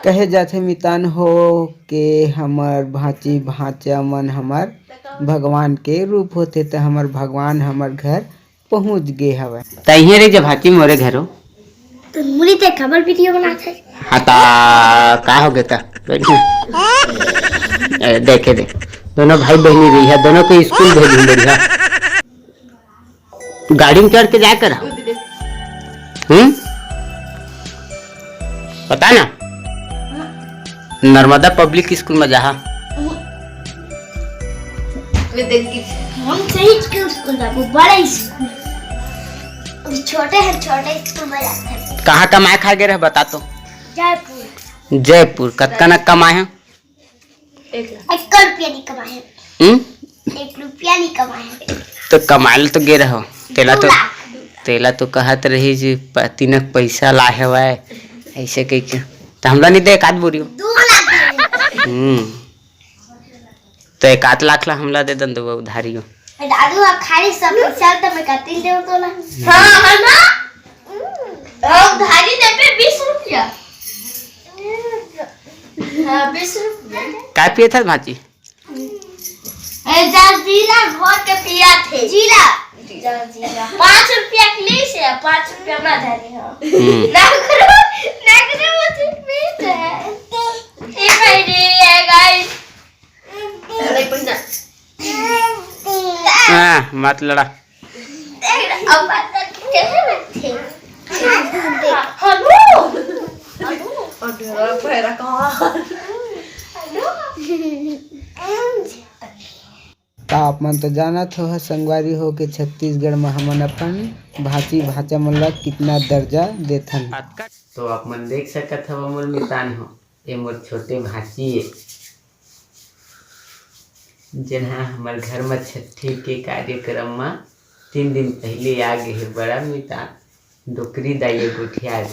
कहे जाथे मितान हो के हमर भांची भांचा मन हमर भगवान के रूप होते, तो हमर भगवान हमर घर पहुंच गे हवे। तइहे रे जब भांची मोरे घरो तो मुरी ते खबर वीडियो बनाते हता का हो गया देखे दे दोनों भाई बहनी रही है, दोनों को स्कूल भेजी बढ़िया गाड़ी में चढ़ के जाया कर। पता ना नर्मदा पब्लिक स्कूल में जहाँ हम सही स्कूल जाबो, बड़ा स्कूल अभी छोटे हैं, छोटे स्कूल में जाते हैं। कहाँ कमाए खा गए रहे बता तो। जयपुर। जयपुर कत्ता न कमाए हैं? 1 रुपया नहीं कमाए हैं। 1 रुपया नहीं कमाए हैं। तो कमाए तो गे रहो तेला तो कहत रही जी तीनक पैसा लाए हवा ऐसे कह के तो हमरा नहीं दे एक आध बोरियो 2 लाख तो 1 लाख ला हमला दे दन दो उधारियो दादू खाली सब पैसा तो मैं काटिल देव तो ना। हां है ना उधारी दे पे 20 रुपया। हां 20 रुपया का पिए था भांची? जीरा घोर के पिया थे। जीरा 5 रुपया के लिए से 5 रुपया में धारी हो ना करो मुझे मीठ है ये भाई रे गाइस अरे पैसा हाँ मत लड़ा अब बात कैसे बैठे हेलो अरे पैरा कहां आप मन तो जानत हो संगवारी हो के छत्तीसगढ़ में हमन अपन भांची भांचा मन ला कितना दर्जा देथन। तो आप मन देख सकत हो मोर मितान हो ये मोर छोटे भांची है जिन्हा हमारे घर में छठी के कार्यक्रम में 3 दिन पहले आ गए है बड़ा मितान डोकरी दाइए गोठिया आज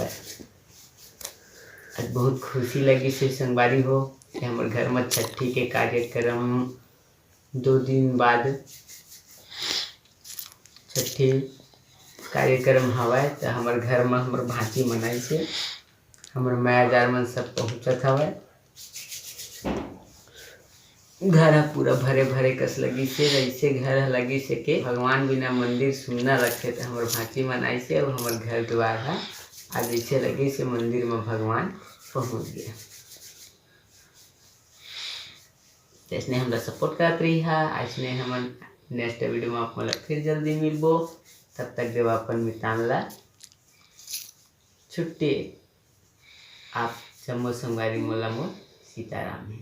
बहुत खुशी लगी से संगवारी हो कि हमारे घर में छठी के कार्यक्रम 2 दिन बाद छठी कार्यक्रम हवा तो हमारे घर में हमारे भांची मनाई से हमारे माया जार मन सब पहुँचत हवा घर पूरा भरे भरे कस लगी से ऐसे घर लगी से के भगवान बिना मंदिर सुनना रखे तो हमारे भांची मनाई से और हमारे घर द्वार है आज ऐसे लगे से मंदिर में भगवान पहुँच गया। इसने हमरा सपोर्ट करत रही है ऐसने हमन नेक्स्ट वीडियो में आप मोला फिर जल्दी मिलबो तब तक देव अपन मितान ला छुट्टी आप जम्मू संगवारी मोला मोर सीताराम है।